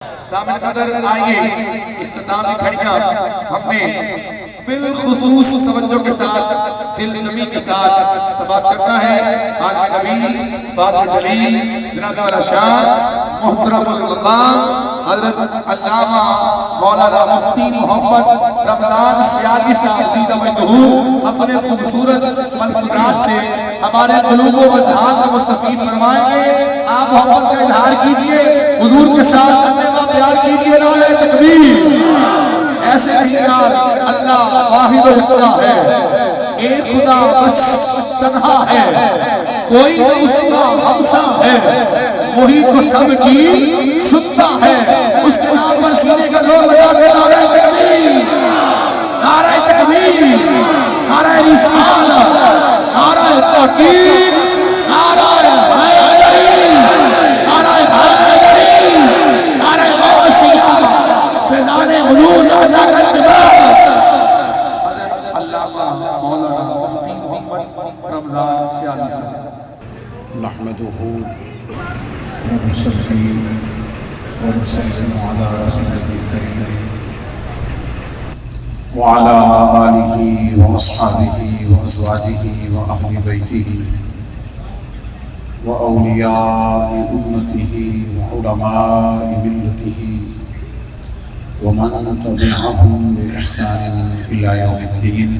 سامنے قدر آئیے اختتامی گھڑیاں ہم نے بالخصوص توجہ کے ساتھ دل جمی کے ساتھ سماعت کرنا ہے۔ عالم نبی فاضل جلیل جناب والا شاہ محترم المقام حضرت علامہ مولانا مفتی محمد رمضان سیاسی صاحب سیدہ مجدہو اپنے خوبصورت ملفوظات سے ہمارے قلوب و اذہان کو مستفید فرمائیں گے۔ آپ محبت کا اظہار کیجئے، حضور کے ساتھ سننے کا پیار کیجئے۔ نعرہ تکبیر! ایسے نشیار اللہ واحد و یکتا ہے، ایک خدا بس تنہا ہے، کوئی نہ اس کا ہمسا ہے، وہی تو سب کی سنتا ہے۔ اس کے نام پر سینے کا زور لگا کے نعرہ تکبیر! نعرہ تکبیر! نعرہ رسالت! نعرہ تحقیق! نعرہ حیدری! نعرہ حیدری! نعرہ غوثیہ! فیضان حضور اعلیٰ کا التباس! علامہ مولانا مفتی محمد رمضان سیاسی صاحب نحمده ونصلي ونسلم على رسوله الكريم وعلى آله وأصحابه وأزواجه وأهل بيته وأولياء أمته وعلماء ملته ومن تبعهم بإحسان إلى يوم الدين.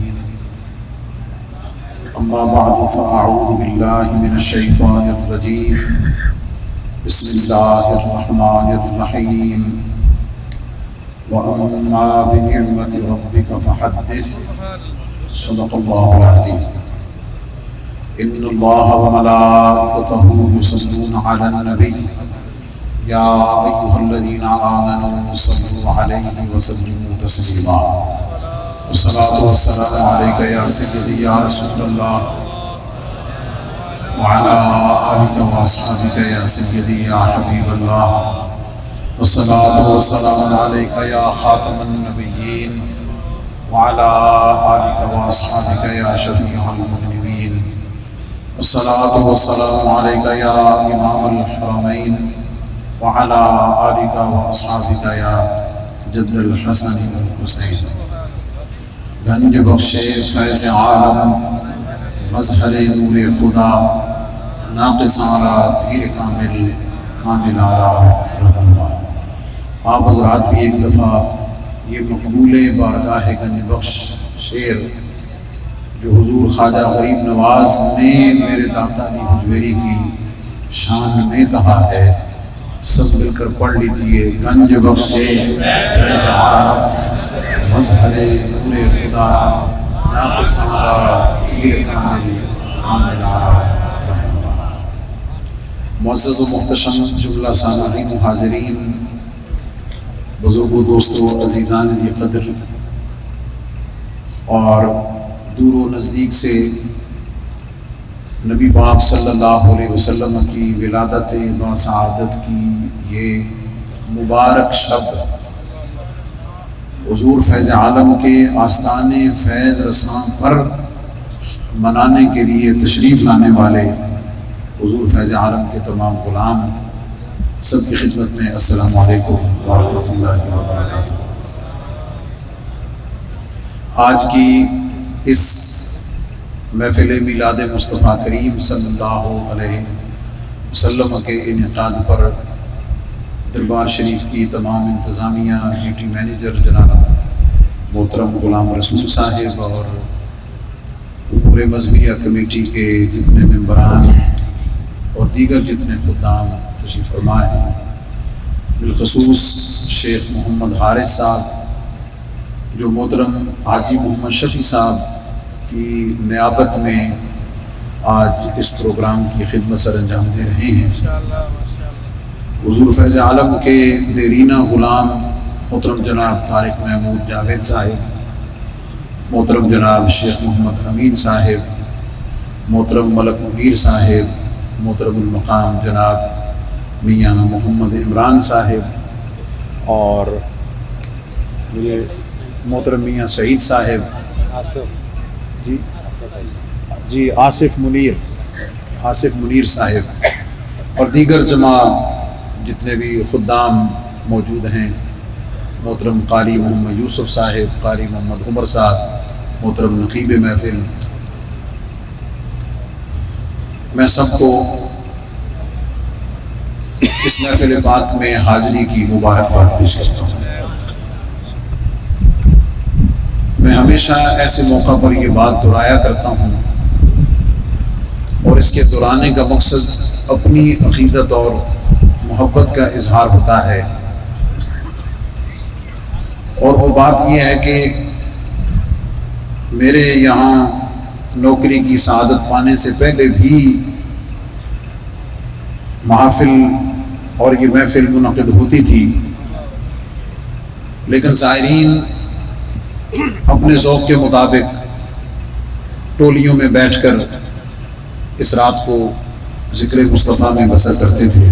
أما بعد فأعوذ بالله من الشيطان الرجيم. بسم الله الرحمن الرحيم. وأما بنعمة ربك فحدث. صدق الله العظيم. إن الله وملائكته يصلون على النبي يا أيها الذين آمنوا صلوا عليه وسلموا تسليما. والصلاة والسلام عليك يا سيدي يا رسول الله وعلى آلك وأصحابك يا سيدي يا حبيب الله. والصلاة والسلام عليك يا خاتم النبيين وعلى آلك وأصحابك يا شفيع المذنبين. والصلاة والسلام عليك يا إمام الحرمين وعلى آلك وأصحابك يا جد الحسن والحسين. گنج بخش فیض عالم مظہر نور خدا ناقص آرا پیر کامل کامل آرا رہنما. آپ حضرات بھی ایک دفعہ یہ مقبول بارگاہ گنج بخش شعر جو حضور خواجہ غریب نواز نے میرے داتا علی حجویری کی شان میں کہا ہے، سب مل کر پڑھ لیجئے. گنج بخش فیض عالم مظہر نور خدا ناقص آرا پیر کامل کامل آرا رہنما. معزز و محتشم جملہ سامعین و حاضرین، بزرگوں دوستوں عزیزان ذی قدر اور دور و نزدیک سے نبی پاک صلی اللہ علیہ وسلم کی ولادت باسعادت کی یہ مبارک شب حضور فیض عالم کے آستان فیض رساں پر منانے کے لیے تشریف لانے والے حضور فیض عالم کے تمام غلام سب کی خدمت میں السلام علیکم ورحمۃ اللہ وبرکاتہ. آج کی اس محفل میلاد مصطفیٰ کریم صلی اللہ علیہ وسلم کے انعقاد پر دربار شریف کی تمام انتظامیہ، ڈیوٹی مینیجر جناب محترم غلام رسول صاحب اور امور مذہبیہ کمیٹی کے جتنے ممبران اور دیگر جتنے خدام تشریف فرما ہیں، بالخصوص شیخ محمد حارث صاحب جو محترم حاجی محمد شفیع صاحب کی نیابت میں آج اس پروگرام کی خدمت سر انجام دے رہے ہیں، حضور فیض عالم کے دیرینہ غلام محترم جناب طارق محمود جاوید صاحب، محترم جناب شیخ محمد امین صاحب، محترم ملک منیر صاحب، محترم المقام جناب میاں محمد عمران صاحب اور محترم میاں سعید صاحب، جی آصف منیر صاحب اور دیگر جماعت جتنے بھی خدام موجود ہیں، محترم قاری محمد یوسف صاحب، قاری محمد عمر صاحب، محترم نقیب محفل، میں سب کو اس محفل پاک میں حاضری کی مبارکباد پیش کرتا ہوں۔ میں ہمیشہ ایسے موقع پر یہ بات دہرایا کرتا ہوں اور اس کے دہرانے کا مقصد اپنی عقیدت اور محبت کا اظہار ہوتا ہے، اور وہ بات یہ ہے کہ میرے یہاں نوکری کی سعادت پانے سے پہلے بھی محافل اور یہ محفل منعقد ہوتی تھی، لیکن زائرین اپنے ذوق کے مطابق ٹولیوں میں بیٹھ کر اس رات کو ذکر مصطفیٰ میں بسر کرتے تھے۔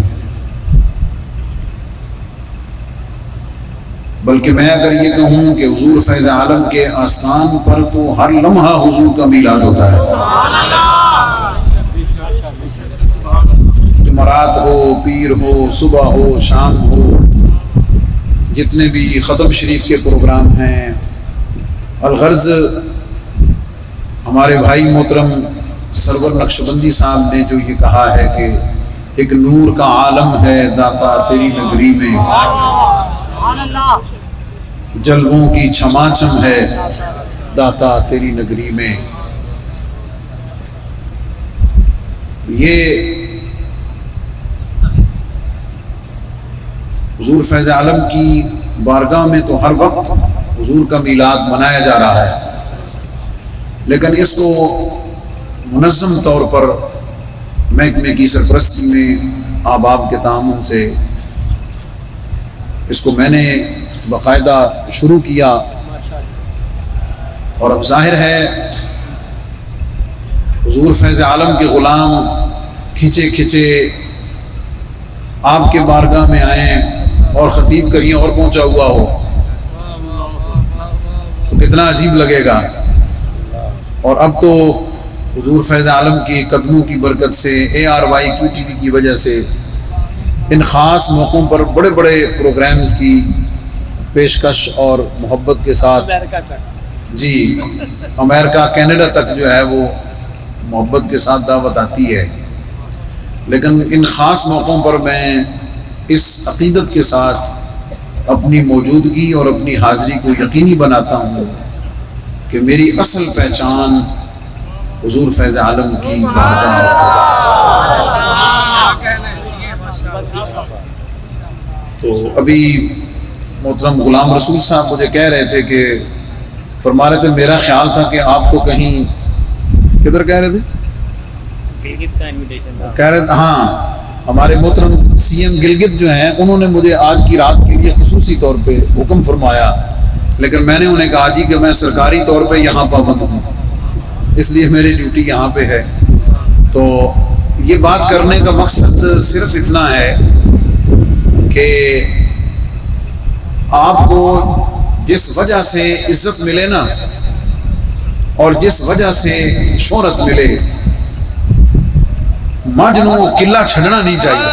بلکہ میں اگر یہ کہوں کہ حضور فیض عالم کے آستان پر تو ہر لمحہ حضور کا میلاد ہوتا ہے، جمعرات ہو، پیر ہو، صبح ہو، شام ہو، جتنے بھی ختم شریف کے پروگرام ہیں۔ الغرض ہمارے بھائی محترم سرور نقشبندی صاحب نے جو یہ کہا ہے کہ ایک نور کا عالم ہے داتا تیری نگری میں، جلووں کی چھماچم ہے داتا تیری نگری میں، یہ حضور فیض عالم کی بارگاہ میں تو ہر وقت حضور کا میلاد منایا جا رہا ہے، لیکن اس کو منظم طور پر محکمے کی سرپرستی میں احباب کے تعاون سے اس کو میں نے باقاعدہ شروع کیا، اور اب ظاہر ہے حضور فیض عالم کے غلام کھنچے کھنچے آپ کے بارگاہ میں آئیں اور خطیب کہیں اور پہنچا ہوا ہو تو کتنا عجیب لگے گا۔ اور اب تو حضور فیض عالم کی قدموں کی برکت سے ARYQTV کی وجہ سے ان خاص موقعوں پر بڑے بڑے پروگرامز کی پیشکش اور محبت کے ساتھ جی امریکہ کینیڈا تک جو ہے وہ محبت کے ساتھ دعوت آتی ہے، لیکن ان خاص موقعوں پر میں اس عقیدت کے ساتھ اپنی موجودگی اور اپنی حاضری کو یقینی بناتا ہوں کہ میری اصل پہچان حضور فیض عالم کی بارگاہ۔ تو ابھی محترم غلام رسول صاحب مجھے کہہ رہے تھے کہ فرما رہے تھے میرا خیال تھا کہ آپ کو کہیں کدھر کہہ رہے تھے، کہہ رہے تھے ہاں ہمارے محترم CM گلگت جو ہیں انہوں نے مجھے آج کی رات کے لیے خصوصی طور پہ حکم فرمایا، لیکن میں نے انہیں کہا جی کہ میں سرکاری طور پہ یہاں پابند ہوں، اس لیے میری ڈیوٹی یہاں پہ ہے۔ تو یہ بات کرنے کا مقصد صرف اتنا ہے کہ آپ کو جس وجہ سے عزت ملے نا اور جس وجہ سے شہرت ملے، مجنوں قلعہ چھڑنا نہیں چاہیے۔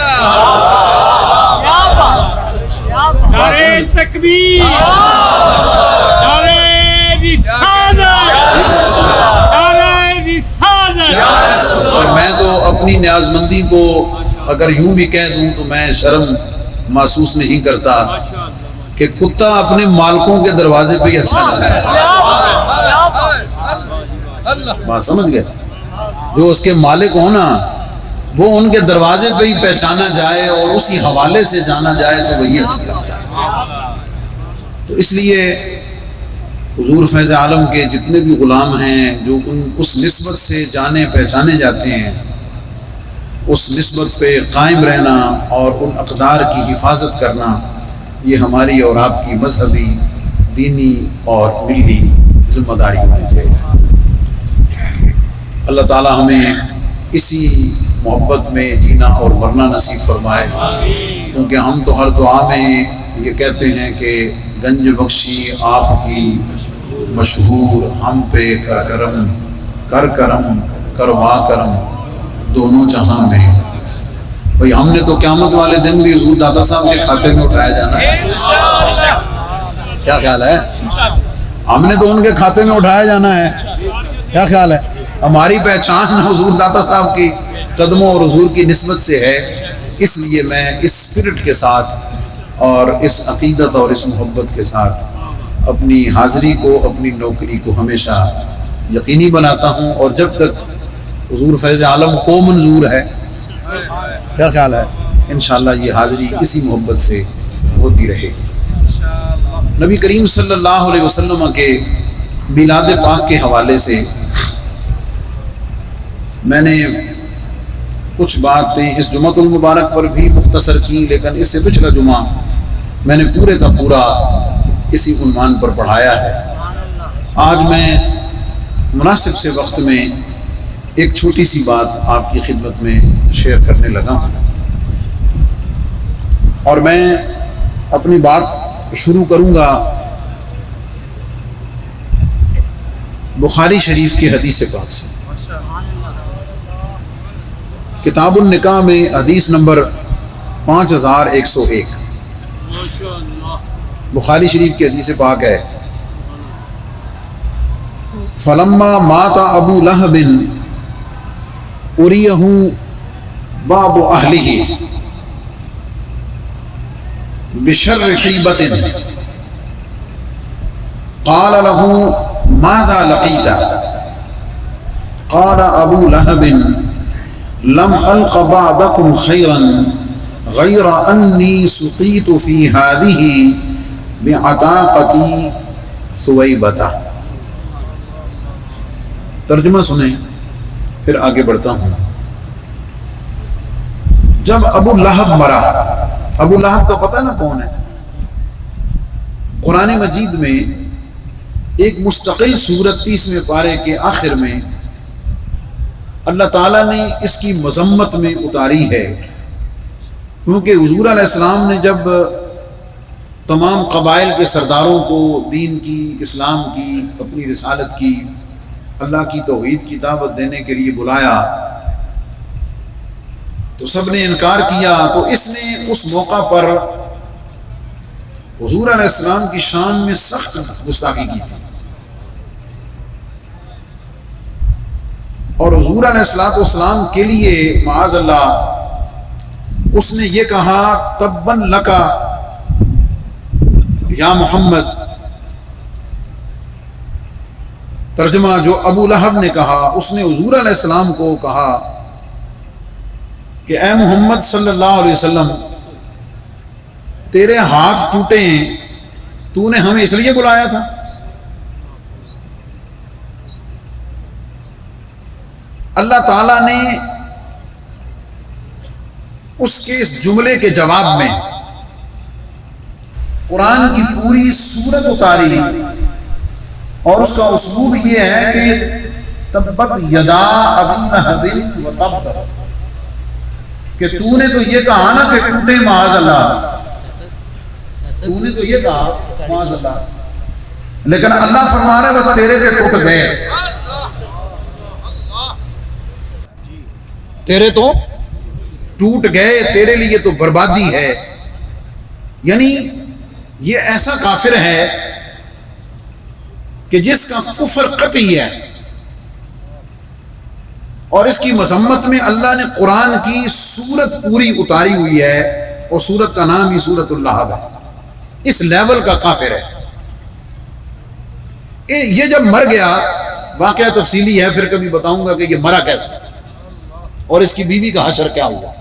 نعرہ تکبیر، نعرہ رسالت، نعرہ رسالت۔ اور میں تو اپنی نیازمندی کو اگر یوں بھی کہہ دوں تو میں شرم محسوس نہیں کرتا کہ کتا اپنے مالکوں کے دروازے پہ ہی اچھا لگتا ہے، بات سمجھ گئے؟ جو اس کے مالک ہو نا وہ ان کے دروازے پہ ہی پہچانا جائے اور اسی حوالے سے جانا جائے تو وہی اچھا لگتا ہے۔ تو اس لیے حضور فیض عالم کے جتنے بھی غلام ہیں جو اس نسبت سے جانے پہچانے جاتے ہیں، اس نسبت پہ قائم رہنا اور ان اقدار کی حفاظت کرنا، یہ ہماری اور آپ کی مذہبی، دینی اور ملی ذمہ داری ہونی چاہیے۔ اللہ تعالی ہمیں اسی محبت میں جینا اور مرنا نصیب فرمائے، کیونکہ ہم تو ہر دعا میں یہ کہتے ہیں کہ گنج بخشی آپ کی مشہور، ہم پہ کر کرم کروا کرم دونوں جہاں میں، بھئی ہم نے تو قیامت والے دن بھی حضور داتا صاحب کے کھاتے میں اٹھایا جانا ہے. کیا خیال ہے؟ ہم نے تو ان کے کھاتے میں اٹھایا جانا ہے. کیا خیال ہے؟ ہماری پہچان حضور داتا صاحب کی قدموں اور حضور کی نسبت سے ہے. اس لیے میں اس اسپرٹ کے ساتھ اور اس عقیدت اور اس محبت کے ساتھ اپنی حاضری کو، اپنی نوکری کو ہمیشہ یقینی بناتا ہوں. اور جب تک حضور فیض عالم کو منظور ہے، کیا خیال ہے، انشاءاللہ یہ حاضری اسی محبت سے ہوتی رہے گی. نبی کریم صلی اللہ علیہ وسلم کے میلاد پاک کے حوالے سے میں نے کچھ باتیں اس جمعہ المبارک پر بھی مختصر کی، لیکن اس سے پچھلا جمعہ میں نے پورے کا پورا اسی عنوان پر پڑھایا ہے. آج میں مناسب سے وقت میں ایک چھوٹی سی بات آپ کی خدمت میں شیئر کرنے لگا ہوں، اور میں اپنی بات شروع کروں گا بخاری شریف کی حدیث پاک سے. کتاب النکاح میں حدیث نمبر 5101 بخاری شریف کی حدیث پاک ہے. فلما مات ابو لہب اریہ باب اہلہ بشر طیبۃ قال له ماذا لقيت قال ابو لہب لم الق بعدكم خيرا غير اني سقيت في هذه بعتاقتي ثويبة. ترجمہ سنیں پھر آگے بڑھتا ہوں. جب ابو لہب مرا، ابو لہب کا پتہ نا کون ہے؟ قرآن مجید میں ایک مستقل سورت 30ویں پارے کے آخر میں اللہ تعالیٰ نے اس کی مذمت میں اتاری ہے، کیونکہ حضور علیہ السلام نے جب تمام قبائل کے سرداروں کو دین کی، اسلام کی، اپنی رسالت کی، اللہ کی توحید کی دعوت دینے کے لیے بلایا تو سب نے انکار کیا. تو اس نے اس موقع پر حضور علیہ السلام کی شان میں سخت گستاخی کی تھی، اور حضور علیہ السلام کے لیے معاذ اللہ اس نے یہ کہا تبن لکا یا محمد. ترجمہ جو ابو لہب نے کہا، اس نے حضور علیہ السلام کو کہا کہ اے محمد صلی اللہ علیہ وسلم، تیرے ہاتھ ٹوٹے ہیں، تو نے ہمیں اس لیے بلایا تھا. اللہ تعالیٰ نے اس کے اس جملے کے جواب میں قرآن کی پوری سورت اتاری، اور اس کا اسلوب یہ ہے کہ تبت یدا ابی لہب و تب، کہ تو نے تو یہ کہا نا کہ ٹوٹے معاذ اللہ، تو نے تو یہ کہا معاذ اللہ، لیکن اللہ فرما رہا ہے وہ تیرے سے ٹوٹ گئے، تیرے تو ٹوٹ گئے، تیرے لیے تو بربادی ہے. یعنی یہ ایسا کافر ہے کہ جس کا کفر قطعی ہے، اور اس کی مذمت میں اللہ نے قرآن کی سورت پوری اتاری ہوئی ہے، اور سورت کا نام ہی سورت اللہب ہے. اس لیول کا کافر ہے. یہ جب مر گیا، واقعہ تفصیلی ہے، پھر کبھی بتاؤں گا کہ یہ مرا کیسے اور اس کی بیوی کا حشر کیا ہوا.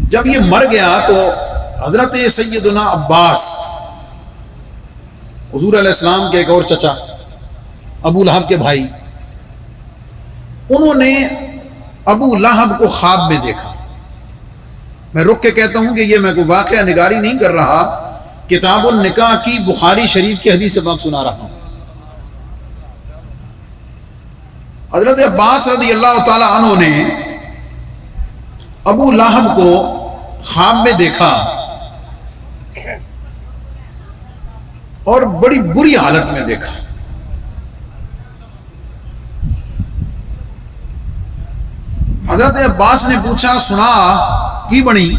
جب یہ مر گیا تو حضرت سیدنا عباس، حضور علیہ السلام کے ایک اور چچا، ابو لہب کے بھائی، انہوں نے ابو لہب کو خواب میں دیکھا. میں رک کے کہتا ہوں کہ یہ میں کوئی واقعہ نگاری نہیں کر رہا، کتاب النکاح کی بخاری شریف کی حدیث سے بات سنا رہا ہوں. حضرت عباس رضی اللہ تعالی عنہ نے ابو لہب کو خواب میں دیکھا اور بڑی بری حالت میں دیکھا. حضرت عباس نے پوچھا سنا کی بنی،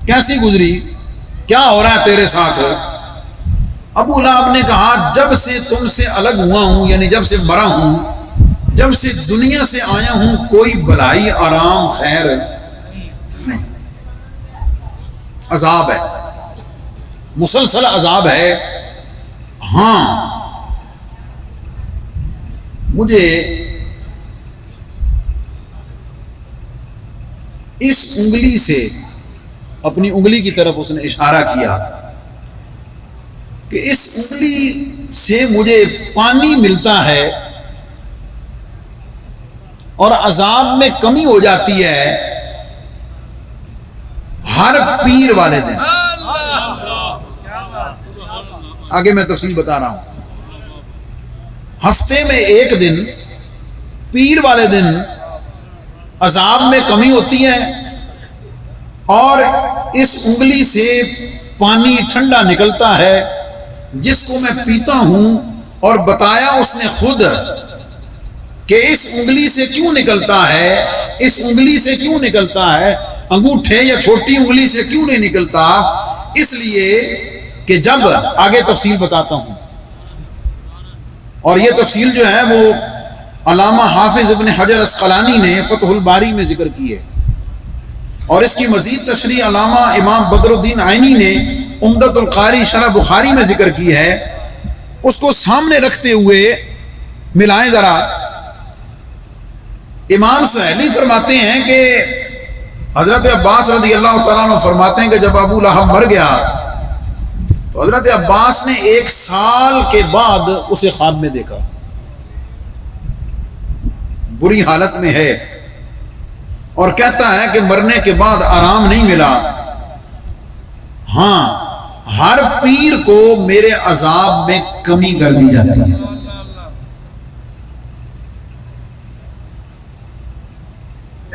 کیسی گزری، کیا ہو رہا ہے تیرے ساتھ؟ ابو لہب نے کہا جب سے تم سے الگ ہوا ہوں، یعنی جب سے مرا ہوں، جب سے دنیا سے آیا ہوں، کوئی بھلائی آرام خیر نہیں، عذاب ہے، مسلسل عذاب ہے۔ ہاں مجھے اس انگلی سے، اپنی انگلی کی طرف اس نے اشارہ کیا کہ اس انگلی سے مجھے پانی ملتا ہے اور عذاب میں کمی ہو جاتی ہے ہر پیر والے دن۔ آگے میں تفصیل بتا رہا ہوں۔ ہفتے میں ایک دن، پیر والے دن عذاب میں کمی ہوتی ہے اور اس انگلی سے پانی ٹھنڈا نکلتا ہے جس کو میں پیتا ہوں، اور بتایا اس نے خود کہ اس انگلی سے کیوں نکلتا ہے، اس انگلی سے کیوں نکلتا ہے، انگوٹھے یا چھوٹی انگلی سے کیوں نہیں نکلتا؟ اس لیے کہ جب، آگے تفصیل بتاتا ہوں، اور یہ تفصیل جو ہے وہ علامہ حافظ ابن حجر اسقلانی نے فتح الباری میں ذکر کی ہے، اور اس کی مزید تشریح علامہ امام بدر الدین عینی نے عمدۃ القاری شرح بخاری میں ذکر کی ہے۔ اس کو سامنے رکھتے ہوئے ملائیں ذرا۔ امام سہیلی فرماتے ہیں کہ حضرت عباس رضی اللہ تعالیٰ عنہ فرماتے ہیں کہ جب ابو لہب مر گیا تو حضرت عباس نے 1 سال کے بعد اسے خواب میں دیکھا، بری حالت میں ہے، اور کہتا ہے کہ مرنے کے بعد آرام نہیں ملا۔ ہاں ہر پیر کو میرے عذاب میں کمی کر دی جاتی ہے۔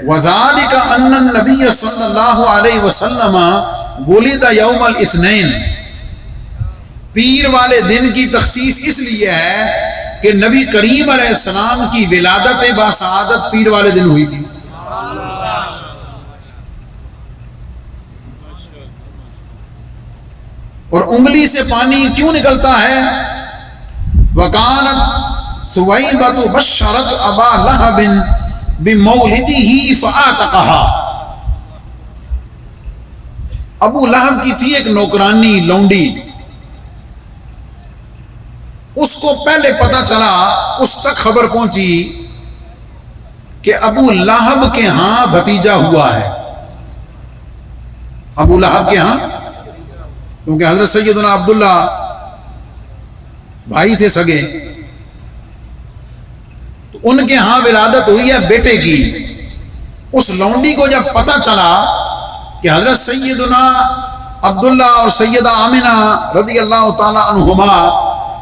وَذَلِكَ أَنَّ النَّبِيَّ صلی اللہ علیہ وسلم وُلِدَ يَوْمَ الْاِثْنَيْنِ، پیر والے دن کی تخصیص اس لیے ہے کہ نبی کریم علیہ السلام کی ولادت باسعادت پیر والے دن ہوئی تھی۔ اور انگلی سے پانی کیوں نکلتا ہے؟ وَكَانَتْ ثُوَيْبَةُ بَشَّرَتْ أَبَا لَهَبٍ بِمَوْلِدِهِ فَآتَقَهَا، ابو لہب کی تھی ایک نوکرانی لونڈی، اس کو پہلے پتا چلا، اس تک خبر پہنچی کہ ابو لہب کے ہاں بھتیجا ہوا ہے، ابو لہب کے ہاں، کیونکہ حضرت سیدنا عبداللہ بھائی تھے سگے، تو ان کے ہاں ولادت ہوئی ہے بیٹے کی۔ اس لونڈی کو جب پتا چلا کہ حضرت سیدنا عبداللہ اور سیدہ آمنہ رضی اللہ تعالی عنہما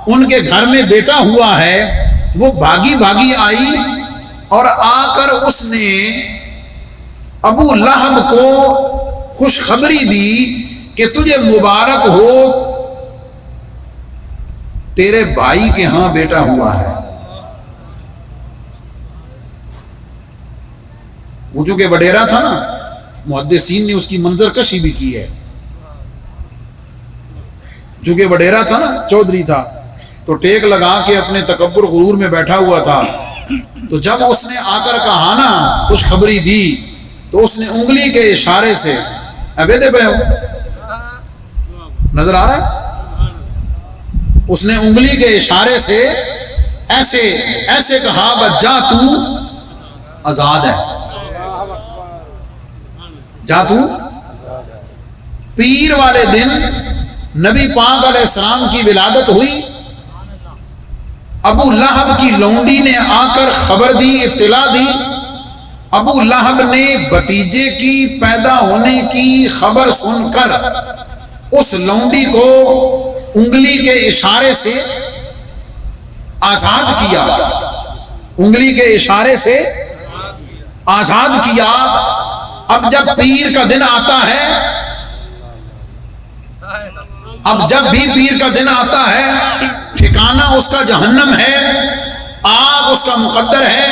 ان کے گھر میں بیٹا ہوا ہے، وہ بھاگی بھاگی آئی اور آ کر اس نے ابو لہب کو خوشخبری دی کہ تجھے مبارک ہو، تیرے بھائی کے ہاں بیٹا ہوا ہے۔ وہ چونکہ وڈیرا تھا نا، محدثین نے اس کی منظر کشی بھی کی ہے، چونکہ وڈیرا تھا نا، چودھری تھا، تو ٹیک لگا کے اپنے تکبر غرور میں بیٹھا ہوا تھا، تو جب اس نے آ کر کہا نا، خوشخبری دی، تو اس نے انگلی کے اشارے سے، ابے دے بے نظر آ رہا ہے، اس نے انگلی کے اشارے سے ایسے کہا بجا تو آزاد ہے، جا تو۔ پیر والے دن نبی پاک علیہ السلام کی ولادت ہوئی، ابو لہب کی لونڈی نے آ کر خبر دی، اطلاع دی، ابو لہب نے بھتیجے کی پیدا ہونے کی خبر سن کر اس لونڈی کو انگلی کے اشارے سے آزاد کیا، انگلی کے اشارے سے آزاد کیا۔ اب جب پیر کا دن آتا ہے، اب جب بھی پیر کا دن آتا ہے، ٹھکانہ اس کا جہنم ہے، آگ اس کا مقدر ہے،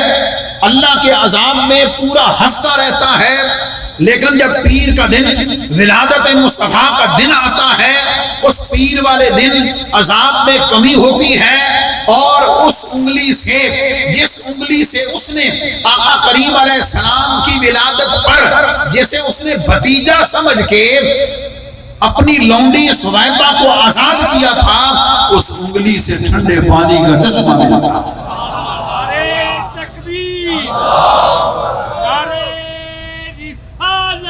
اللہ کے عذاب میں پورا ہفتہ رہتا ہے، لیکن جب پیر کا دن، ولادت مصطفیٰ کا دن آتا ہے، اس پیر والے دن عذاب میں کمی ہوتی ہے، اور اس انگلی سے، جس انگلی سے اس نے آقا کریم علیہ السلام کی ولادت پر جیسے اس نے بھتیجا سمجھ کے اپنی لونڈی سویبہ کو آزاد کیا تھا، اس انگلی سے ٹھنڈے پانی کا جذبہ ملا تھا۔ نعرہ تکبیر، نعرہ رسالت،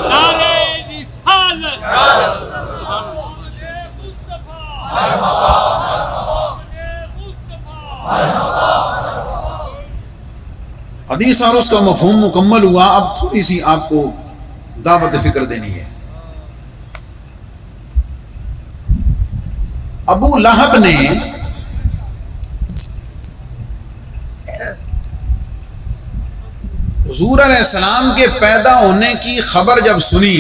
نعرہ رسالت، حدیث اور اس کا مفہوم مکمل ہوا، اب تھوڑی سی آپ کو دعوت فکر دینی ہے۔ ابو لہب نے حضور علیہ السلام کے پیدا ہونے کی خبر جب سنی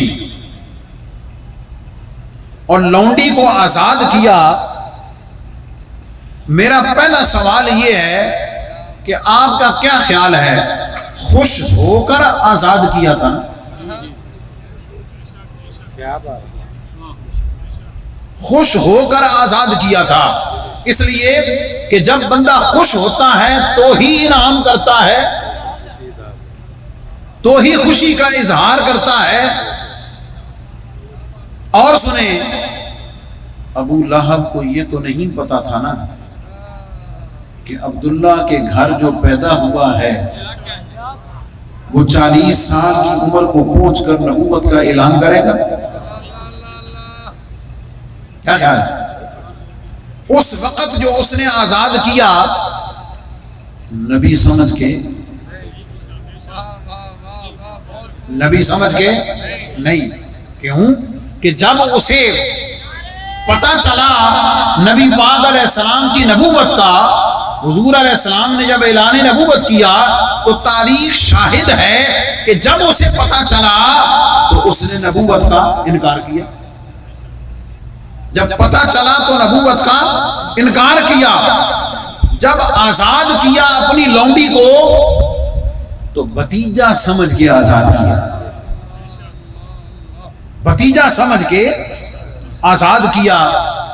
اور لونڈی کو آزاد کیا، میرا پہلا سوال یہ ہے کہ آپ کا کیا خیال ہے، خوش ہو کر آزاد کیا تھا؟ خوش ہو کر آزاد کیا تھا، اس لیے کہ جب بندہ خوش ہوتا ہے تو ہی انعام کرتا ہے، تو ہی خوشی کا اظہار کرتا ہے۔ اور سنیں، ابو لہب کو یہ تو نہیں پتا تھا نا کہ عبداللہ کے گھر جو پیدا ہوا ہے وہ 40 سال کی عمر کو پہنچ کر نبوت کا اعلان کرے گا؟ کیا خیال ہے؟ اس وقت جو اس نے آزاد کیا، نبی سمجھ کے نہیں، کیوں کہ جب اسے پتا چلا نبی پاک علیہ السلام کی نبوت کا، حضور علیہ السلام نے جب اعلان نبوت کیا تو تاریخ شاہد ہے کہ جب اسے پتا چلا تو اس نے نبوت کا انکار کیا۔ جب پتا چلا تو نبوت کا انکار کیا۔ جب آزاد کیا اپنی لونڈی کو تو بھتیجا سمجھ کے آزاد کیا، بھتیجا سمجھ کے آزاد کیا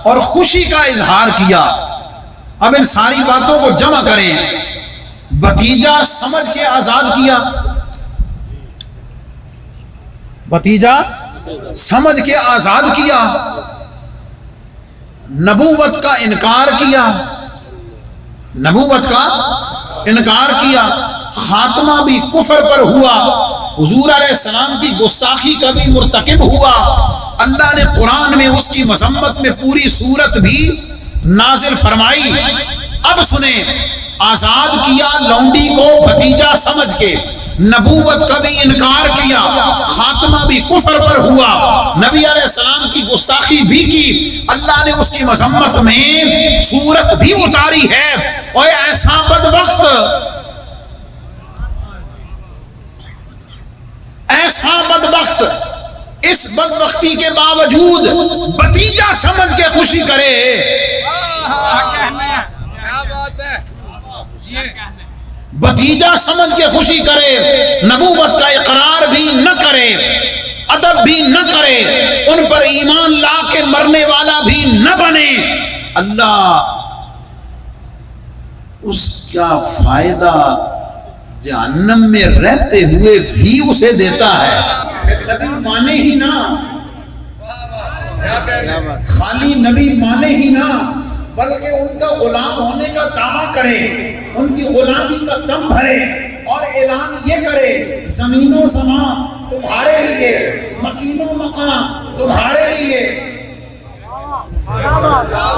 اور خوشی کا اظہار کیا۔ اب ان ساری باتوں کو جمع کریں، بھتیجا سمجھ کے آزاد کیا، بھتیجا سمجھ کے آزاد کیا، نبوت کا انکار کیا، نبوت کا انکار کیا، خاتمہ بھی کفر پر ہوا، حضور علیہ السلام کی گستاخی کا بھی مرتکب ہوا۔ اللہ نے قرآن میں اس کی مذمت میں پوری سورت بھی نازل فرمائی۔ اب سنیں، آزاد کیا لونڈی کو بھتیجا سمجھ کے، نبوت کا بھی انکار کیا، خاتمہ بھی کفر پر ہوا، نبی علیہ السلام کی گستاخی بھی کی، اللہ نے اس کی مذمت میں سورت بھی اتاری ہے۔ اور ایسا بدبخت، ایسا بدبخت اس بدبختی کے باوجود بھتیجا سمجھ کے خوشی کرے، بھتیجا سمجھ کے خوشی کرے، نبوت کا اقرار بھی نہ کرے، ادب بھی نہ کرے، ان پر ایمان لا کے مرنے والا بھی نہ بنے، اللہ اس کا فائدہ جہنم میں رہتے ہوئے بھی اسے دیتا ہے۔ نبی مانے ہی نہ، خالی نبی مانے ہی نہ، بلکہ ان کا غلام ہونے کا دعویٰ کرے، ان کی غلامی کا دم بھرے اور اعلان یہ کرے، زمین و سما تمہارے لیے، مکین و مکان تمہارے لیے،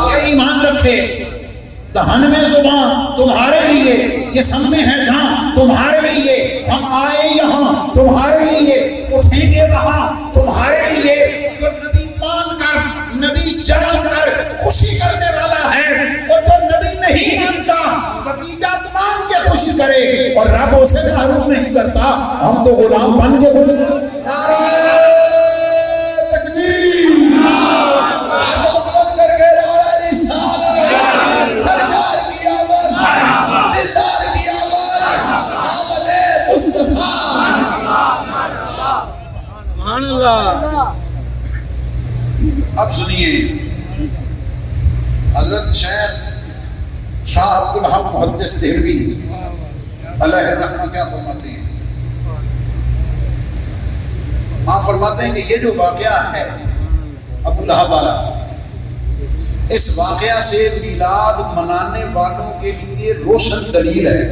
یہ ایمان رکھے، دہن میں زبان تمہارے لیے، جسم میں ہے جان تمہارے لیے، ہم آئے یہاں تمہارے لیے، اٹھیں گے وہاں تمہارے لیے۔ جو نبی مان کر، نبی جان کر خوشی کرنے والا ہے، اور جو نبی نہیں مانتا بھتیجا مان کے خوشی کرے، اور رب اسے معروف نہیں کرتا، ہم تو غلام بن کے خوشی کریں۔ اب سنیے حضرت شیخ شاہ عبد الحق محدث دہلوی علیہ رحمہ کیا فرماتے ہیں؟ آپ فرماتے ہیں کہ یہ جو واقعہ ہے ابو لہب والا، اس واقعہ سے میلاد منانے والوں کے لیے روشن دلیل ہے۔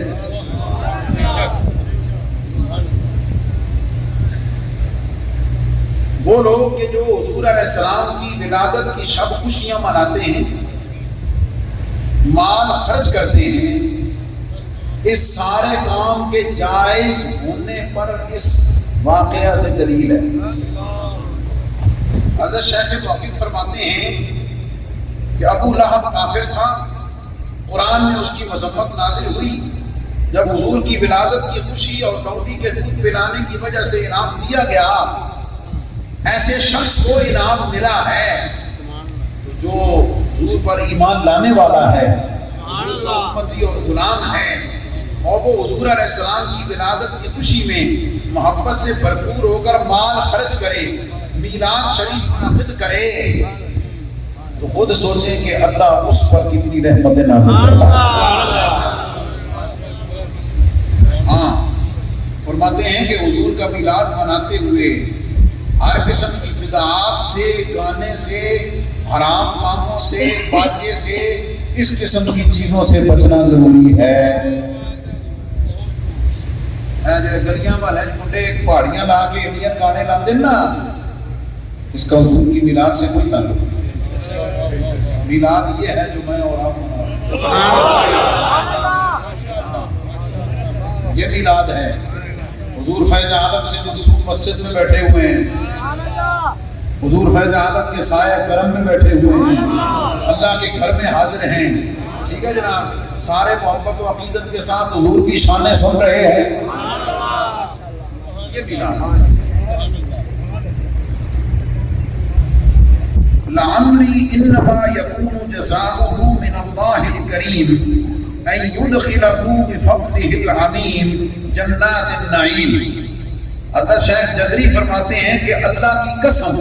وہ لوگ کہ جو حضور علیہ السلام کی ولادت کی شب خوشیاں مناتے ہیں، مال خرچ کرتے ہیں، اس سارے کام کے جائز ہونے پر اس واقعہ سے دلیل ہے۔ حضرت شیخ توقیف فرماتے ہیں کہ ابو لہب کافر تھا، قرآن میں اس کی مذمت نازل ہوئی جب حضور کی ولادت کی خوشی اور لونڈی کے دودھ پلانے کی وجہ سے انعام دیا گیا۔ ایسے شخص کو انعام ملا ہے تو جو حضور پر ایمان لانے والا ہے، حضور کا امتی اور غلام ہے، اور وہ حضور علیہ السلام کی ولادت کی خوشی میں محبت سے بھرپور ہو کر مال خرچ کرے، میلاد شریف منعقد کرے، تو خود سوچیں کہ اللہ اس پر کتنی رحمت نازل کرتا ہے۔ ہاں فرماتے ہیں کہ حضور کا میلاد مناتے ہوئے ہر قسم کی بدعات سے، گانے سے، حرام کاموں سے، باجے سے، اس قسم کی چیزوں سے بچنا ضروری ہے۔ جڑے گلیاں والے منڈے پہاڑیاں لا کے انڈین گانے لاندے نا، اس کا حضور کی میلاد سے کوئی تعلق نہیں۔ میلاد یہ ہے جو میں اور آپ منا رہے ہیں، یہ میلاد ہے۔ حضور فیض عالم سے منسوب مسجد میں بیٹھے ہوئے ہیں، حضور فیض عالم کے سایہ کرم میں بیٹھے ہوئے ہیں، اللہ کے گھر میں حاضر ہیں، ٹھیک ہے جناب، سارے محبت و عقیدت کے ساتھ حضور کی شانیں سن رہے ہیں، یہ میلاد ہے۔ لعمری انما یکون جزاؤہ من اللہ الکریم ان یدخلہ بفضلہ العظیم جنات النعیم۔ حضرت شیخ جزری فرماتے ہیں کہ اللہ کی قسم،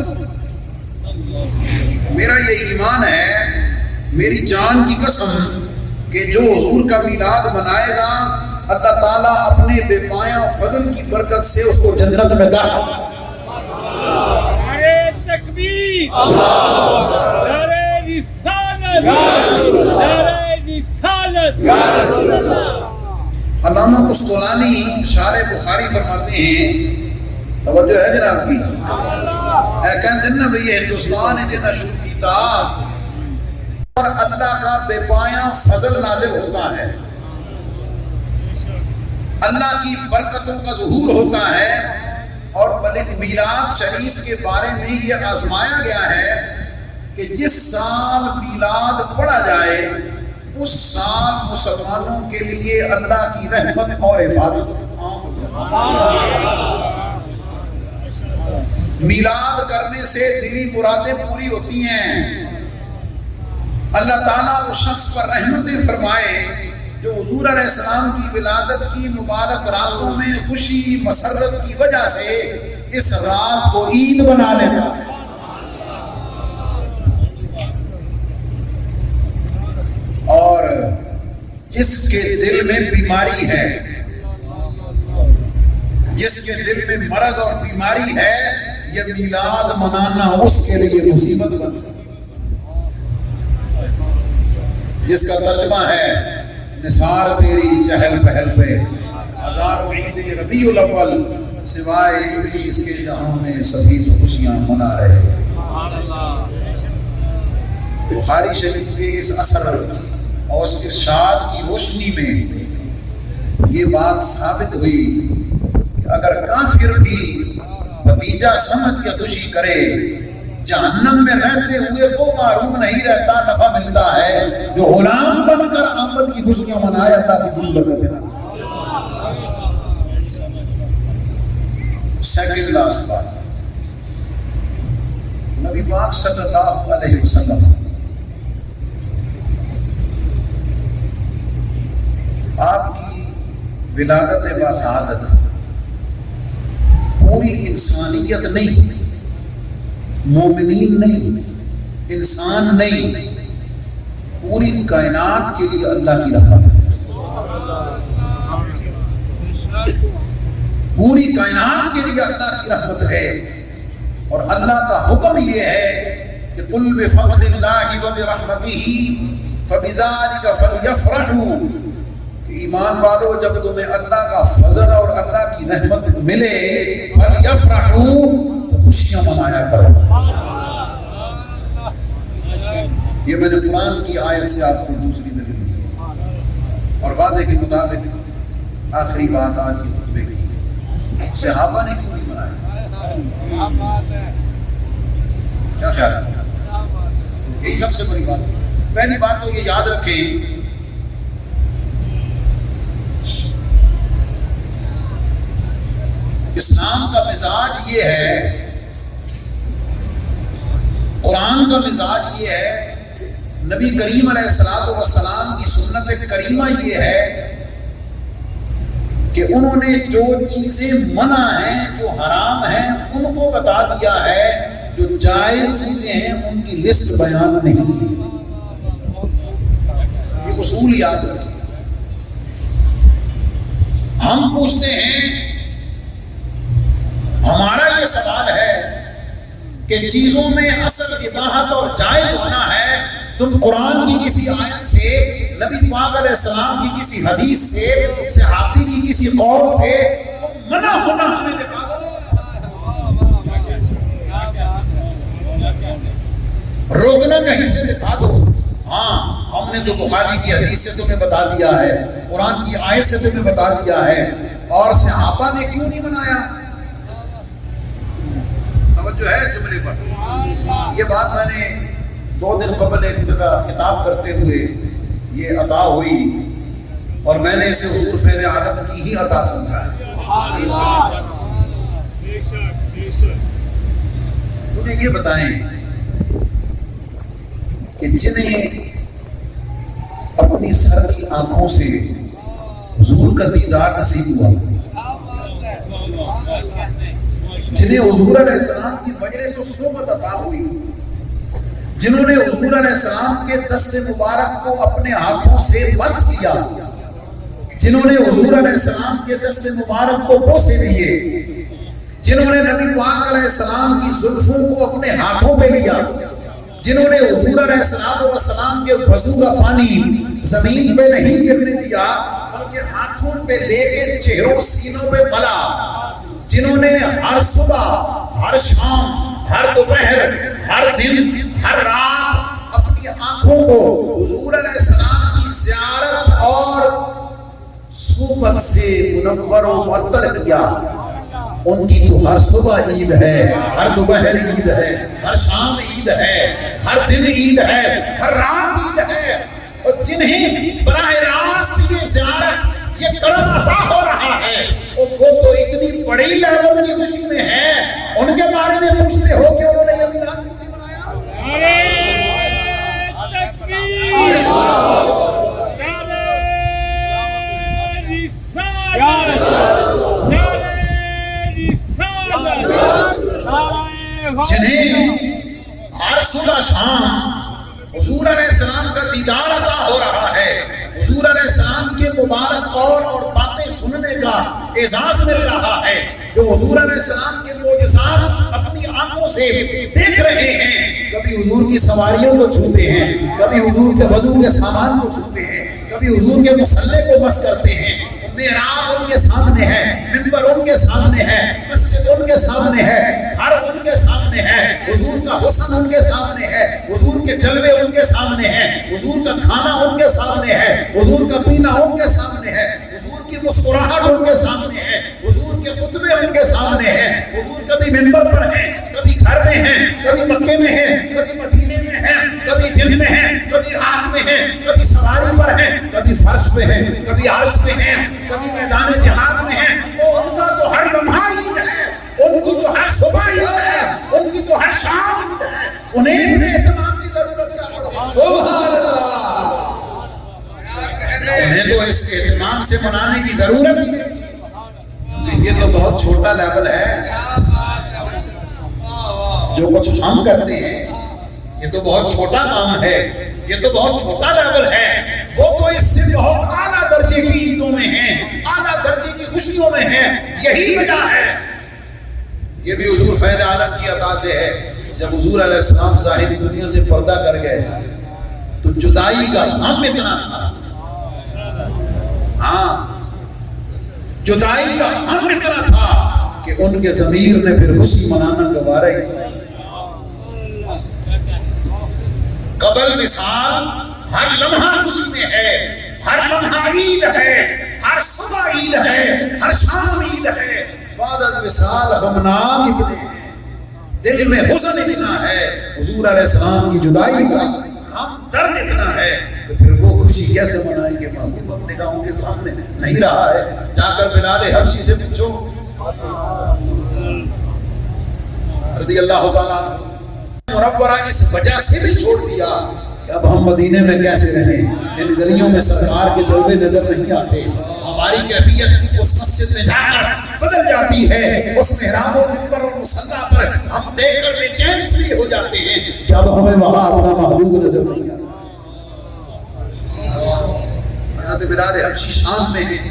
میرا یہ ایمان ہے، میری جان کی قسم، کہ جو حضور کا میلاد منائے گا اللہ تعالیٰ اپنے بے پایاں فضل کی برکت سے اس کو جنت میں داخل۔ نعرہ تکبیر، نعرہ رسالت، نعرہ رسالت۔ علامہ قسطلانی شارح بخاری فرماتے ہیں، توجہ ہے جناب کی، اے کہتے ہیں نا بھئی ہندوستان ہے جنہ شروع کیتا اور اللہ کا بے پایاں فضل نازل ہوتا ہے، اللہ کی برکتوں کا ظہور ہوتا ہے، اور بلکہ میلاد شریف کے بارے میں یہ آزمایا گیا ہے کہ جس سال میلاد پڑھا جائے اس سال مسلمانوں کے لیے اللہ کی رحمت اور حفاظت۔ میلاد کرنے سے دلی مرادیں پوری ہوتی ہیں، اللہ تعالیٰ اس شخص پر رحمتیں فرمائے جو حضور علیہ السلام کی ولادت کی مبارک راتوں میں خوشی مسرت کی وجہ سے اس رات کو عید بنا لیتا ہے۔ اور جس کے دل میں بیماری ہے، جس کے دل میں مرض اور بیماری ہے، یہ میلاد منانا اس کے لیے مصیبت بن، جس کا ترجمہ ہے نثار تیری چہل پہل پہ ہزاروں عید ربیع الاول، سوائے ابلیس کے جہاں میں سبھی خوشیاں منا رہے ہیں۔ بخاری شریف کے اس اثر اور اس ارشاد کی روشنی میں یہ بات ثابت ہوئی کہ اگر کافر بھی بھتیجا سمجھ کے خوشی کرے، جہنم میں رہتے ہوئے وہ محروم نہیں رہتا، نفع ملتا ہے۔ جو غلام بن کر آمد کی خوشیاں منائے، اللہ کی دل برکت ہے۔ سیکنڈ لاسٹ بات، نبی پاک صلی اللہ علیہ وسلم آپ کی ولادت باسعادت پوری انسانیت نہیں مومنین نہیں، انسان نہیں، پوری کائنات کے لیے اللہ کی رحمت ہے۔ پوری کائنات کے لیے اللہ کی رحمت ہے، اور اللہ کا حکم یہ ہے کہ قُلْ بِفَضْلِ اللَّهِ وَبِرَحْمَتِهِ فَبِذَلِكَ فَلْيَفْرَحُوا، ایمان والو جب تمہیں اللہ کا فضل اور اللہ کی رحمت ملے فَلْيَفْرَحُوا، تو خوشیاں منایا کرو۔ یہ میں نے قرآن کی آیت سے آپ کو دوسری دلیل دی ہے، اور وعدے کے مطابق آخری بات آج کی خطبے کی، صحابہ نے کیوں نہیں منایا؟ کیا خیال ہے؟ یہی سب سے بڑی بات ہے۔ پہلی بات تو یہ یاد رکھیں اسلام کا مزاج یہ ہے، قرآن کا مزاج یہ ہے، نبی کریم علیہ السلام کی سنت کریمہ یہ ہے کہ انہوں نے جو چیزیں منع ہیں، جو حرام ہیں، ان کو بتا دیا ہے، جو جائز چیزیں ہیں ان کی لسٹ بیان نہیں کی۔ یہ اصول یاد رکھیں۔ ہم پوچھتے ہیں، ہمارا یہ سوال ہے کہ چیزوں میں اصل اباحت اور جائز ہونا ہے، تم قرآن کی کسی آیت سے، نبی پاک علیہ السلام کی کسی حدیث سے، صحابی کی کسی قول سے منع ہونا ہمیں دکھا دو۔ روکنا کہیں سے دکھا دو۔ ہاں ہم نے تو بخاری کی حدیث سے تمہیں بتا دیا ہے، قرآن کی آیت سے تمہیں بتا دیا ہے، اور صحابہ نے کیوں نہیں منایا؟ توجہ ہے جملے پر۔ یہ بات میں نے 2 دن قبل ایک جگہ خطاب کرتے ہوئے یہ عطا ہوئی، اور میں نے اسے حضور فیض عالم کی ہی عطا سمجھا ہے۔ مجھے یہ بتائیں کہ جنہیں اپنی سر کی آنکھوں سے حضور کا دیدار نصیب ہوا، جنہیں حضور علیہ السلام کی مجلس و صحبت عطا ہوئی، جنہوں نے حضور علیہ السلام کے دست مبارک کو اپنے ہاتھوں سے مس کیا، جنہوں نے حضور علیہ السلام کے دست مبارک کو بوسے دیے، جنہوں نے نبی پاک علیہ السلام کی زلفوں کو اپنے ہاتھوں پہ لیا، جنہوں نے حضور علیہ السلام کے وضو کا پانی زمین پہ نہیں گرنے دیا بلکہ ہاتھوں پہ لے کے چہروں سینوں پہ ملا، جنہوں نے ہر صبح، ہر شام، ہر دوپہر، ہر دن، ہر رات اپنی آنکھوں کو حضور علیہ السلام کی زیارت اور صحبت سے منور و معطر کیا، ان کی تو ہر صبح عید ہے، ہر دوپہر عید ہے، ہر شام عید ہے، ہر دن عید ہے، ہر رات عید ہے، اور جنہیں براہ راست یہ زیارت، یہ کرم عطا ہو رہا ہے، اور وہ تو اتنی بڑی لیول کی خوشی میں ہے، ان کے بارے میں پوچھتے ہو کہ انہوں نے یہ میراث نہیں منایا؟ جنہیں ہر صبح شام حضور علیہ السلام کا دیدار عطا ہو رہا ہے، حضور علیہ السلام کے مبارک قول اور باتیں سننے کا اعزاز مل رہا ہے، جو حضور علیہ السلام کے معجزات اپنی آنکھوں سے دیکھ رہے ہیں، کبھی حضور کی سواریوں کو چھوتے ہیں، کبھی حضور کے وضو کے سامان کو چھوتے ہیں، کبھی حضور کے مصلے کو مس کرتے ہیں، محراب ان کے سامنے ہے، منبر ان کے سامنے ہے، مسجد ان کے سامنے ہے، گھر ان کے سامنے ہے، حضور کا حسن ان کے سامنے ہے، حضور کے جلوے ان کے سامنے ہیں، حضور کا کھانا ان کے سامنے ہے، حضور کا پینا ان کے سامنے ہے، حضور کی مسکراہٹ ان کے سامنے ہے، حضور کے خطبے ان کے سامنے ہیں، حضور کبھی منبر پر ہیں، کبھی گھر میں ہیں، کبھی مکے میں ہیں، کبھی مدینے میں ہیں، کبھی دن میں ہیں، کبھی رات میں ہیں، کبھی سواری پر ہیں، کبھی فرش پہ ہیں، کبھی عرش پہ ہیں، کبھی میدان جہاد میں ہیں، تو ان کا تو ہر لمحہ عید ہے، ان کی تو ہر صبح عید ہے، ان کی تو ہر شام عید ہے، انہیں بھی اہتمام کی ضرورت ہے۔ سبحان اللہ، انہیں تو اس اہتمام سے منانے کی ضرورت ہے، یہ تو بہت چھوٹا لیول ہے۔ جو کچھ ہم کرتے ہیں یہ تو بہت چھوٹا کام ہے، یہ تو بہت چھوٹا لیول ہے، وہ تو اس سے بہت اعلیٰ درجے کی عیدوں میں ہیں، اعلیٰ درجے کی خوشیوں میں ہیں۔ یہی وجہ ہے، یہ بھی حضور فیض عالم کی عطا سے ہے۔ جب حضور علیہ السلام ظاہری دنیا سے پردہ کر گئے تو جدائی کا غم اتنا تھا، ہاں جدائی کا غم اتنا تھا کہ ان کے ضمیر نے پھر خوشی منانا گوارا ہی۔ قبل وصال ہر لمحہ خوشی میں ہے، ہر لمحہ عید ہے، ہر صبح عید ہے، ہر شام عید ہے۔ بعد از وصال غمناک اتنے ہیں، دل میں حزن اتنا ہے، حضور علیہ السلام کی جدائی کا غم درد اتنا ہے، تو پھر وہ خوشی کیسے منائیں گے؟ محبوب اپنے گاؤں کے سامنے نہیں رہا ہے، جا کر بلال حبشی سے پوچھو رضی اللہ تعالیٰ عنہ۔ مرورہ اس وجہ سے بھی چھوڑ دیا کہ اب ہم مدینے میں کیسے رہیں، ان گلیوں میں سرکار کے جلوے نظر نہیں آتے، ہماری کیفیت اس مسجد میں جا کر بدل جاتی ہے، اس محراب و منبر اور مصلی پر ہم دیکھ کر بے چین اس لیے ہو جاتے ہیں کہ اب ہمیں وہاں اپنا محبوب نظر نہیں آتا۔ حضرت بلال حبشی شام میں ہیں،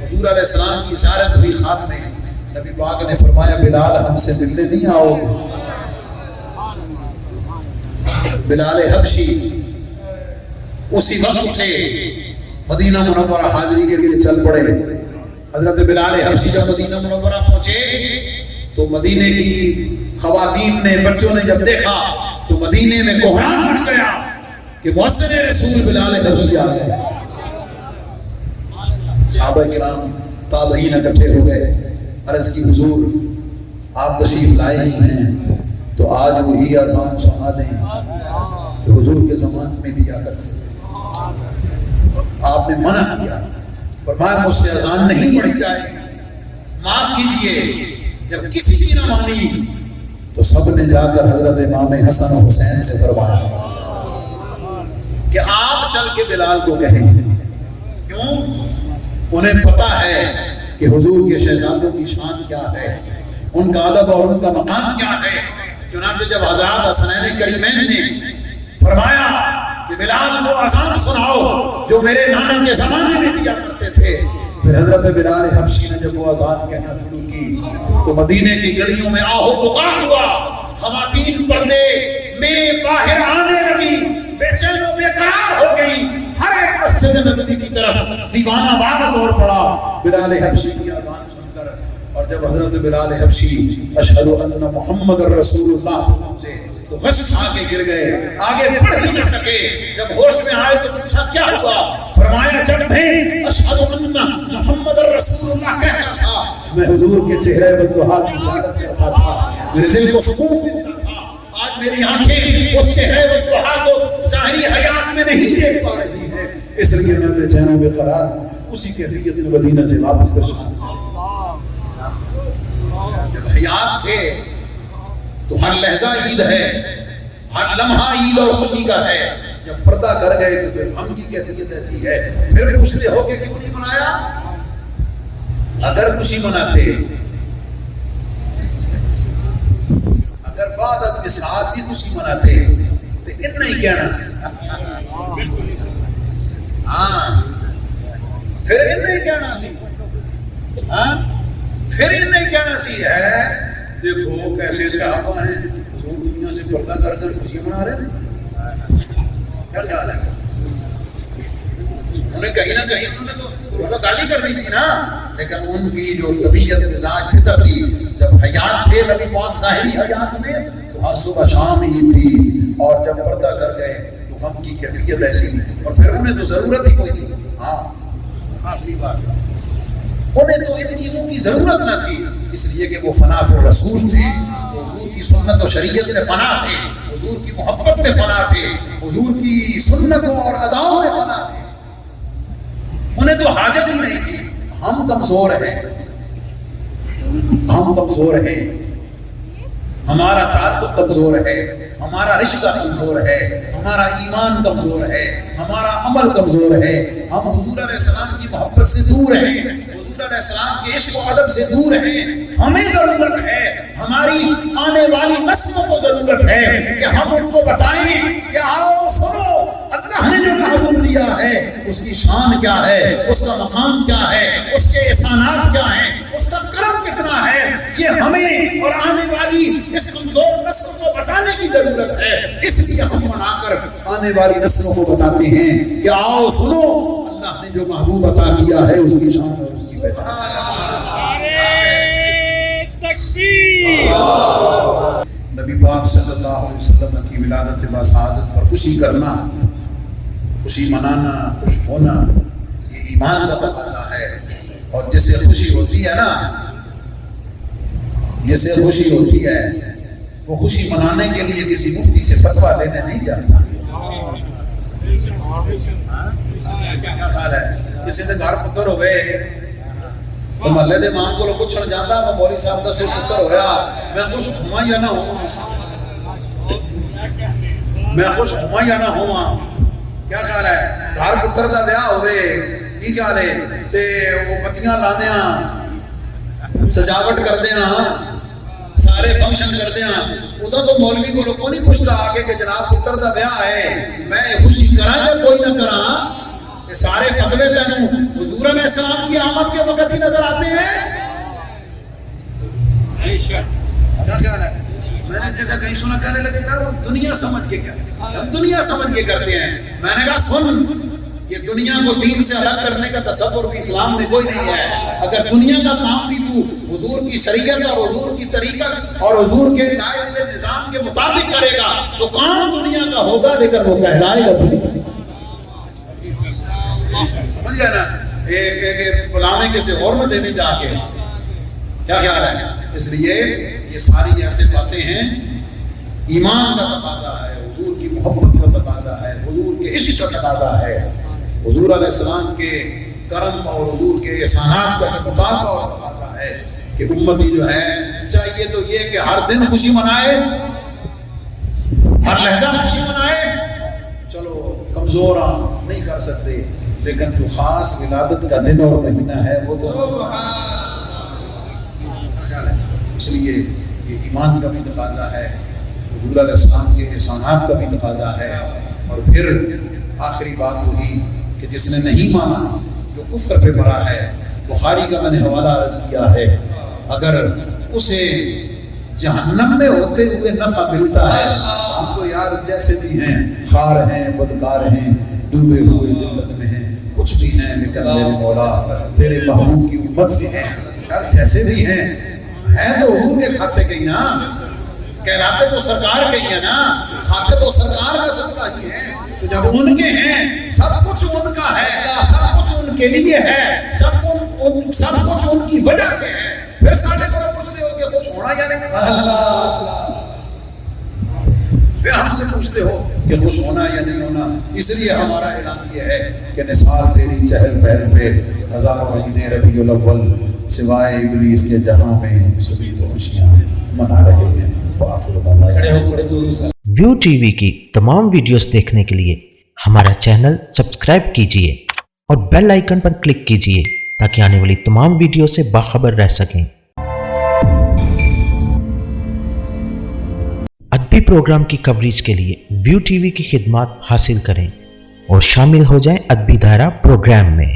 حضور علیہ السلام کی زیارت ہوئی خواب میں، نبی پاک نے فرمایا بلال ہم سے ملنے نہیں آؤ گے؟ بلال حبشی اسی وقت اٹھے، مدینہ منورہ حاضری کے لیے چل پڑے۔ حضرت بلال حبشی جب مدینہ منورہ پہنچے تو مدینے کی خواتین نے، بچوں نے جب دیکھا تو مدینے میں کوہرام مچ گیا کہ مؤذن رسول بلال حبشی آ گئے۔ صحابہ کرام تابعین اکٹھے ہو گئے، عرض کی حضور آپ تشریف لائے ہی ہیں تو آج وہی اذان سنا دیں کہ حضور کے زمانے میں دیا کرتے تھے۔ آپ نے منع کیا، فرمایا مجھ سے اذان نہیں پڑھی جائے، معاف کیجئے۔ جب کسی کی نہ مانی تو سب نے جا کر حضرت امام حسن و حسین سے فرمایا کہ آپ چل کے بلال کو کہیں۔ کیوں؟ انہیں پتا ہے کہ حضور کے شہزادوں کی شان کیا ہے، ان کا ادب اور ان کا مقام کیا ہے۔ چنانچہ جب حضرات حسنین کریمین نے فرمایا کہ بلال کو اذان سناؤ جو میرے نانا کے زمانے میں دیا کرتے تھے، پھر حضرت بلال حبشی نے جب وہ اذان کہنا شروع کی تو مدینے کی گلیوں میں آہو پکار ہوا، خواتین پردے میں باہر آنے لگی، بے چین و بے قرار ہو گئی، ہر ایک مسجد نبوی کی طرف دیوانہ وار دوڑ پڑا بلال حبشی کی اذان سن کر۔ اور جب حضرت بلال حبشی اشہد ان محمد رسول اللہ پہنچے تو غش کھا کے گر گئے، آگے پڑھ ہی نہ سکے۔ جب ہوش میں آئے تو پوچھا کیا ہوا؟ فرمایا جب میں اشہد ان محمد رسول اللہ کہتا تھا میں حضور کے چہرے والضحیٰ کی زیارت کرتا تھا، میرے دل کو سکون ملتا تھا۔ آج میری آنکھیں اس چہرے والضحیٰ کو ظاہری حیات میں نہیں دیکھ پا رہی ہیں، اس لیے میں بے چین و بے قرار اسی کیفیت مدینہ سے واپس کر چکا۔ جب حیات تھے تو ہر لحظہ عید ہے، ہر لمحہ عید اور خوشی کا ہے۔ جب پردہ کر گئے تو پھر ہم کی کیفیت ایسی ہے، پھر پوچھتے ہو کہ کیوں نہیں منایا؟ اگر خوشی مناتے، اگر بعد از وصال بھی خوشی مناتے تو اتنا ہی کہنا سی، ہاں پھر اتنا ہی کہنا سی، ہاں پھر اتنا ہی کہنا سی ہے دیکھو کیسے صحابہ ہیں، حضور دنیا سے پردہ کر کر خوشی منا رہے تھے۔ کیا خیال ہے؟ انہیں کہیں نہ کہیں انہوں نے گالی کرنی سی نا، لیکن ان کی جو طبیعت مزاج فطر تھی، جب حیات تھے نبی پاک ظاہری حیات میں تو ہر صبح شام عید تھی، اور جب پردہ کر گئے تو ہم کی کیفیت ایسی، اور پھر انہیں تو ضرورت ہی کوئی نہیں۔ ہاں آخری بات، انہیں تو ان چیزوں کی ضرورت نہ تھی، اس لیے کہ وہ فنا فی الرسول تھے، حضور کی سنت و شریعت میں فنا تھے، حضور کی محبت میں فنا تھے، حضور کی سنتوں اور اداؤں میں فنا تھے، انہیں تو حاجت ہی نہیں تھی۔ ہم کمزور ہیں، ہم کمزور ہیں، ہمارا تعلق کمزور ہے، ہمارا رشتہ کمزور ہے، ہمارا ایمان کمزور ہے، ہمارا عمل کمزور ہے، ہم حضور علیہ السلام کی محبت سے دور ہیں، حضور علیہ السلام کے عشق و ادب سے دور ہیں۔ ہمیں ضرورت ہے ہماری آنے والی نسلوں کو ضرورت ہے کہ ہم ان کو بتائیں کہ آؤ سنو، اللہ نے جو محبوب دیا ہے اس کی شان کیا ہے، اس کا مقام کیا ہے، اس کے احسانات کیا ہیں، اس کا کرم کتنا ہے، یہ ہمیں اور آنے والی اس کمزور نسل کو بتانے کی ضرورت ہے۔ اس لیے ہم منا کر آنے والی نسلوں کو بتاتے ہیں کہ آؤ سنو، اللہ نے جو محبوب عطا کیا ہے اس کی شان اور اس کی پہچان۔ نبی پاک صلی اللہ علیہ وسلم کی ولادت باسعادت پر خوشی کرنا، خوشی منانا، خوش ہونا، یہ ایمان کا تقاضا ہے۔ اور جسے خوشی ہوتی ہے نا، جسے خوشی ہوتی ہے وہ خوشی منانے کے لیے کسی مفتی سے فتویٰ لینے نہیں جاتا۔ کیا خیال ہے؟ کسی سے گھر پتر ہوئے تو محلے دے ماں کو پوچھن جاتا میں مولوی صاحب دسے پتر ہویا، میں خوش ہوا یا نہ ہوا، میں خوش ہوا یا نہ ہوا؟ کیا خیال ہے؟ گھر پتر دا بیاہ ہوئے کی خیال ہے تے وہ پتیاں لانے سجاوٹ کر دیا، سارے فنکشن کر دیا، ادا تو مولوی کو لوگوں نہیں پوچھتا آگے کہ جناب پتر دا بیاہ ہے میں خوشی کراں یا کوئی نہ کراں؟ یہ سارے فتوے تینوں حضور علیہ السلام کی آمد کے وقت ہی نظر آتے ہیں۔ کیا خیال ہے؟ میں نے دیکھا کہیں سنا کہنے لگے یار دنیا سمجھ کے کیا، ہم دنیا سمجھ کے کرتے ہیں۔ میں نے کہا سن، یہ دنیا کو دین سے الگ کرنے کا تصور بھی اسلام میں کوئی نہیں ہے۔ اگر دنیا کا کام بھی تو حضور کی شریعت اور حضور کی طریقت اور حضور کے لائے ہوئے نظام کے مطابق کرے گا تو کام دنیا کا ہوگا لیکن وہ کہلائے گا بھی۔ سمجھ گیا نا؟ ایک فلانے کسی اور میں دینے جا کے، کیا خیال ہے؟ اس لیے یہ ساری ایسے باتیں ہیں، ایمان کا تقاضا ہے، حضور کی محبت کا تقاضا ہے، حضور کے عشق کا تقاضا ہے، حضور علیہ السلام کے کرم اور حضور کے احسانات کا مطالبہ اور تقاضا ہے کہ امتی جو ہے چاہیے تو یہ کہ ہر دن خوشی منائے، ہر لحظہ خوشی منائے۔ چلو کمزور نہیں کر سکتے لیکن جو خاص ولادت کا دن اور مہینہ ہے وہ اس لیے یہ ایمان کا بھی تقاضا ہے، حضور علیہ السلام کے احسانات کا بھی تقاضا ہے۔ اور پھر آخری بات وہی کہ جس نے نہیں مانا، جو کفر پہ پڑا ہے، بخاری کا میں نے حوالہ عرض کیا ہے، اگر اسے جہنم میں ہوتے ہوئے نفع ملتا ہے، ہم تو یار جیسے بھی ہیں، خار ہیں، بدکار ہیں، ڈوبے ہوئے ذلت میں ہیں، کچھ بھی ہیں لیکن میرے مولا تیرے محبوب کی امت سے ہیں، یار جیسے بھی ہیں تو حضور کے کھاتے گئی نا، کہلاتے تو سرکار کے ہی ہیں نا، کھاتے تو سرکار کا صدقہ ہی ہیں۔ تو جب ان کے ہیں سب کچھ ان کا ہے، سب کچھ ان کے لیے ہے، سب کچھ ان کی وجہ سے ہے، پھر ساڑھے کو پوچھتے ہو کہ خوش ہونا یا نہیں، پھر ہم سے پوچھتے ہو کہ خوش ہونا یا نہیں ہونا۔ اس لیے ہمارا اعلان یہ ہے کہ نثار تیری چہل پہل پہ ہزاروں عیدیں ربیع الاول، سوائے ابلیس کے جہاں میں سبھی تو خوشیاں منا رہے ہیں۔ ویو ٹی وی کی تمام ویڈیوز دیکھنے کے لیے ہمارا چینل سبسکرائب کیجیے اور بیل آئیکن پر کلک کیجیے تاکہ آنے والی تمام ویڈیو سے باخبر رہ سکیں۔ ادبی پروگرام کی کوریج کے لیے ویو ٹی وی کی خدمات حاصل کریں اور شامل ہو جائیں ادبی دھارا پروگرام میں۔